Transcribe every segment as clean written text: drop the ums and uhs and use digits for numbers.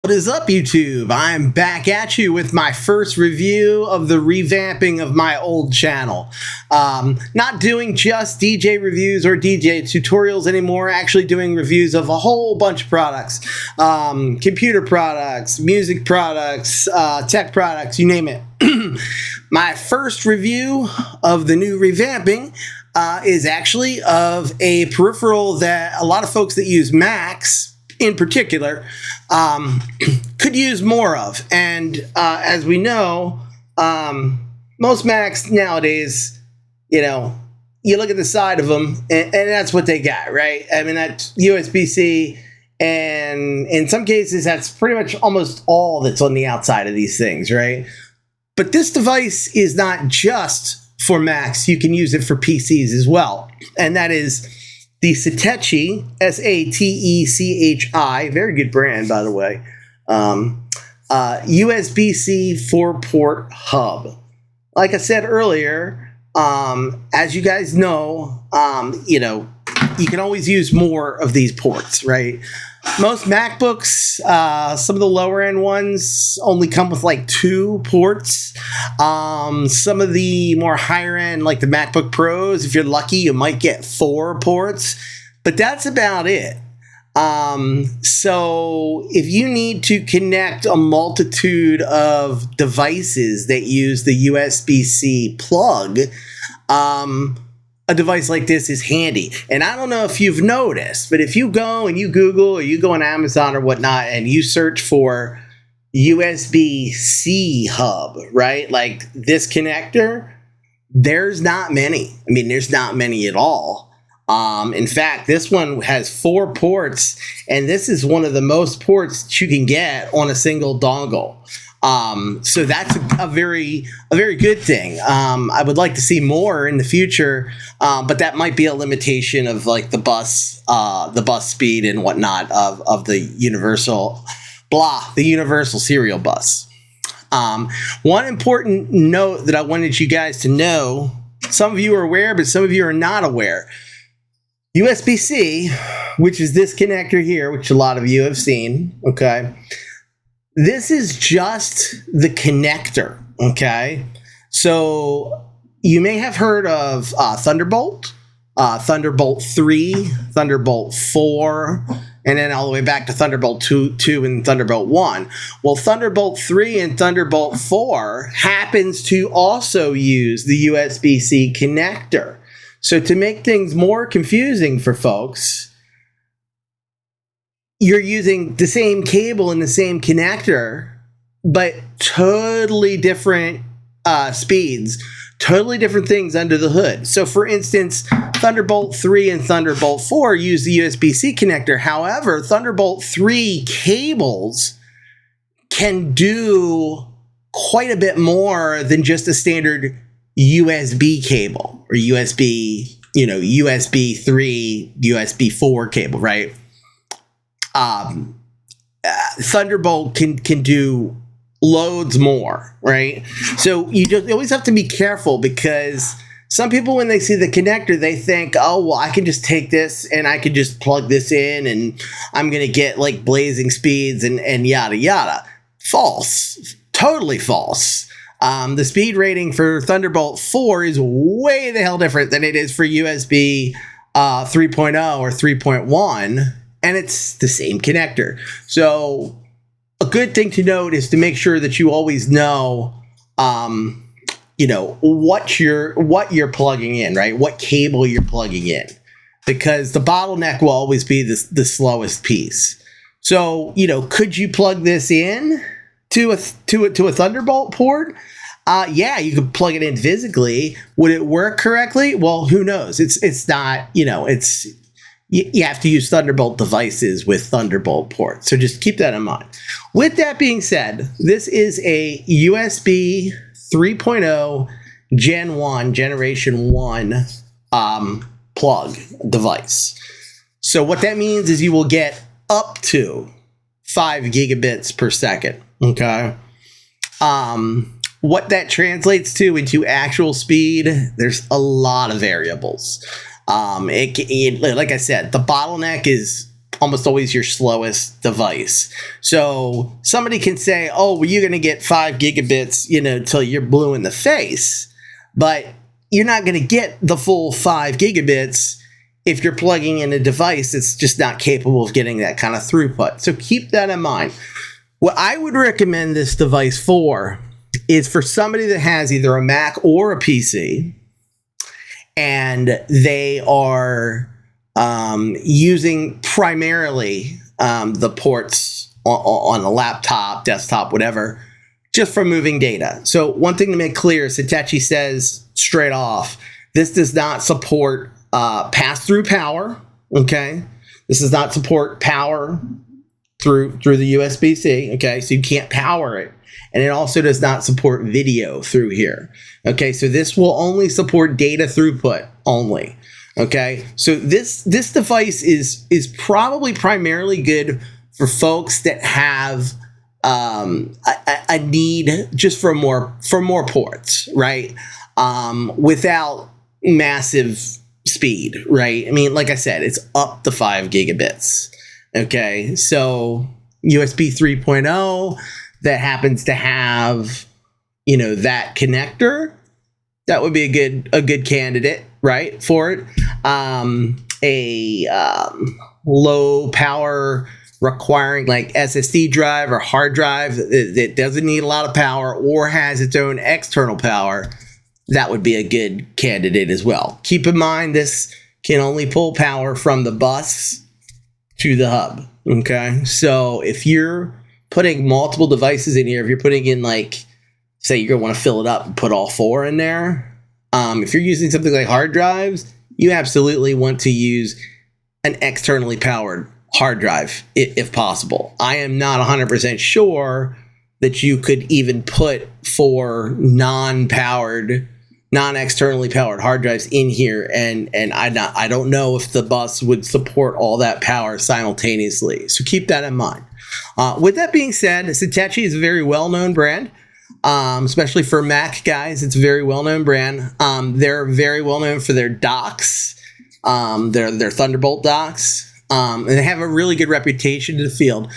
What is up, YouTube? I'm back at you with my first review of the revamping of my old channel. Not doing just DJ reviews or DJ tutorials anymore, actually doing reviews of a whole bunch of products. Computer products, music products, tech products, you name it. My first review of the new revamping is actually of a peripheral that a lot of folks that use Macs in particular could use more of. And as we know, most Macs nowadays, you look at the side of them and that's what they got, right? I mean, that's USB-C, and in some cases that's pretty much almost all that's on the outside of these things, right? But this device is not just for Macs. You can use it for PCs as well, and that is the Satechi, S-A-T-E-C-H-I, very good brand, by the way, USB-C 4-port hub. Like I said earlier, as you guys know, you can always use more of these ports, right? Most MacBooks, some of the lower end ones only come with like 2 ports. Some of the more higher end, like the MacBook Pros, if you're lucky, you might get 4 ports, but that's about it. So if you need to connect a multitude of devices that use the USB-C plug, a device like this is handy. And I don't know if you've noticed, but if you go and you Google or you go on Amazon or whatnot and you search for USB-C hub, right? Like this connector, there's not many. I mean, there's not many at all. In fact, this one has 4 ports, and this is one of the most ports that you can get on a single dongle. So that's a very good thing. I would like to see more in the future, but that might be a limitation of like the bus speed and whatnot of the universal serial bus. One important note that I wanted you guys to know, some of you are aware, but some of you are not aware. USB-C, which is this connector here, which a lot of you have seen, okay? This is just the connector, okay? So you may have heard of Thunderbolt, Thunderbolt 3, Thunderbolt 4, and then all the way back to Thunderbolt 2 and Thunderbolt 1. Well, Thunderbolt 3 and Thunderbolt 4 happens to also use the USB-C connector. So to make things more confusing for folks, you're using the same cable and the same connector, but totally different speeds, totally different things under the hood. So for instance, Thunderbolt 3 and Thunderbolt 4 use the USB-C connector. However, Thunderbolt 3 cables can do quite a bit more than just a standard USB cable or USB 3, USB 4 cable, right? Thunderbolt can do loads more, right? So you always have to be careful, because some people, when they see the connector, they think, oh, well, I can just take this and I can just plug this in and I'm going to get like blazing speeds and yada, yada. False. Totally false. The speed rating for Thunderbolt 4 is way the hell different than it is for USB 3.0 or 3.1, and it's the same connector. So a good thing to note is to make sure that you always know, what you're plugging in, right? What cable you're plugging in, because the bottleneck will always be the slowest piece. So, could you plug this in to a Thunderbolt port? Yeah, you could plug it in physically. Would it work correctly? Well, who knows? It's not, you have to use Thunderbolt devices with Thunderbolt ports. So just keep that in mind. With that being said, this is a USB 3.0 Generation 1 plug device. So what that means is you will get up to 5 gigabits per second. Okay. What that translates to into actual speed, there's a lot of variables. Like I said, the bottleneck is almost always your slowest device. So somebody can say, oh, well, you're going to get 5 gigabits, till you're blue in the face. But you're not going to get the full 5 gigabits if you're plugging in a device that's just not capable of getting that kind of throughput. So keep that in mind. What I would recommend this device for is for somebody that has either a Mac or a PC, and they are using primarily the ports on a laptop, desktop, whatever, just for moving data. So one thing to make clear, Satechi says straight off, this does not support pass-through power, okay? This does not support power through the USB-C, okay? So you can't power it. And it also does not support video through here, okay? So this will only support data throughput only, okay? So this device is probably primarily good for folks that have a need just for more ports, right? Without massive speed, right? I mean, like I said, it's up to 5 gigabits. Okay, so USB 3.0 that happens to have, that connector, that would be a good candidate, right, for it. Low power requiring like SSD drive or hard drive that doesn't need a lot of power or has its own external power, that would be a good candidate as well. Keep in mind, this can only pull power from the bus to the hub, okay? So if you're putting multiple devices in here, if you're putting in, like, say you're going to want to fill it up and put all 4 in there, if you're using something like hard drives, you absolutely want to use an externally powered hard drive if possible. I am not 100% sure that you could even put 4 non-externally powered hard drives in here, and I don't know if the bus would support all that power simultaneously. So keep that in mind. With that being said, Satechi is a very well-known brand, especially for Mac guys. It's a very well-known brand. They're very well-known for their docks, their Thunderbolt docks. And they have a really good reputation in the field.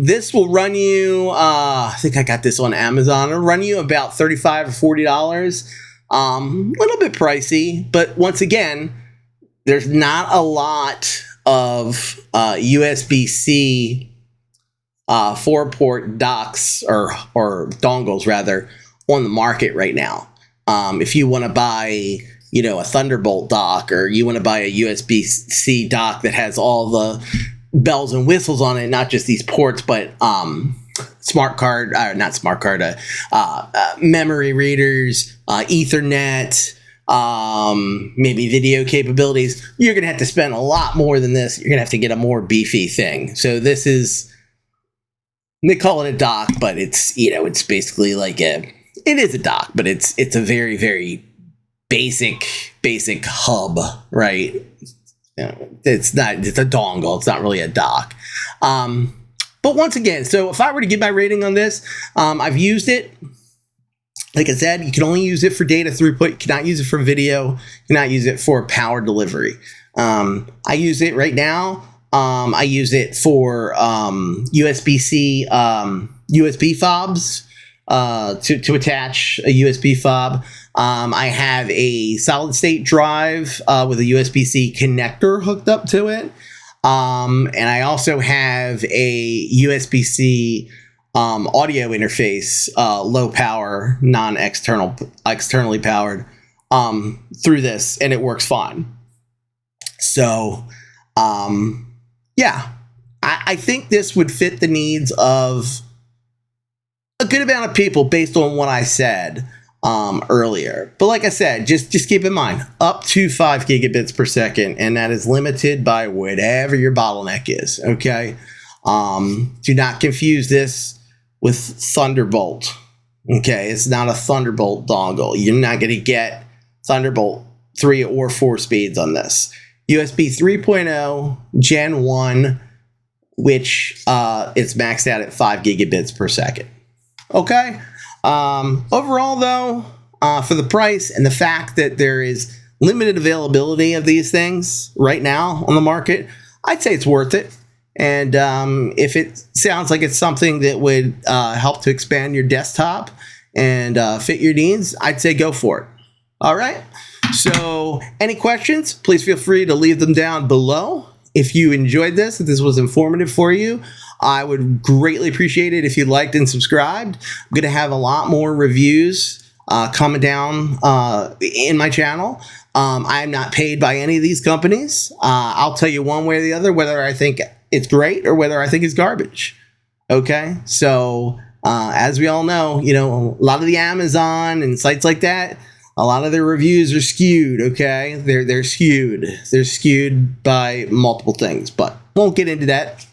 This will run you, I think I got this on Amazon. It'll run you about $35 or $40. A little bit pricey, but once again, there's not a lot of USB-C 4-port docks or dongles rather on the market right now. If you want to buy, a Thunderbolt dock, or you want to buy a USB-C dock that has all the bells and whistles on it, not just these ports, but memory readers, Ethernet, maybe video capabilities, you're going to have to spend a lot more than this. You're going to have to get a more beefy thing. So this is, they call it a dock, but it's, it's basically like it is a dock, but it's a very, very basic hub, right? It's a dongle. It's not really a dock. But once again, so if I were to give my rating on this, I've used it. Like I said, you can only use it for data throughput. You cannot use it for video. You cannot use it for power delivery. I use it right now. I use it for USB-C USB fobs to attach a USB fob. I have a solid state drive with a USB-C connector hooked up to it. And I also have a USB-C audio interface, low power, externally powered, through this, and it works fine. So, yeah, I think this would fit the needs of a good amount of people based on what I said earlier. But like I said, just keep in mind, up to 5 gigabits per second, and that is limited by whatever your bottleneck is, okay? Do not confuse this with Thunderbolt, okay? It's not a Thunderbolt dongle. You're not going to get Thunderbolt 3 or 4 speeds on this. USB 3.0 Gen 1, which it's maxed out at 5 gigabits per second, okay? Overall, though, for the price and the fact that there is limited availability of these things right now on the market, I'd say it's worth it. And if it sounds like it's something that would help to expand your desktop and fit your needs, I'd say go for it. All right. So any questions, please feel free to leave them down below. If you enjoyed this, if this was informative for you, I would greatly appreciate it if you liked and subscribed. I'm going to have a lot more reviews coming down in my channel. I'm not paid by any of these companies. I'll tell you one way or the other whether I think it's great or whether I think it's garbage. Okay, so as we all know, you know, a lot of the Amazon and sites like that, a lot of their reviews are skewed. Okay, they're skewed. They're skewed by multiple things, but won't get into that.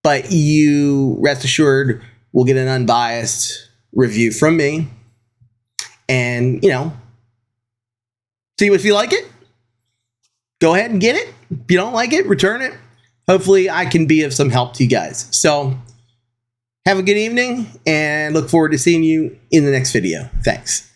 But you rest assured, we'll get an unbiased review from me, and you know, see if you like it. Go ahead and get it. If you don't like it, return it. Hopefully I can be of some help to you guys. So have a good evening and look forward to seeing you in the next video. Thanks.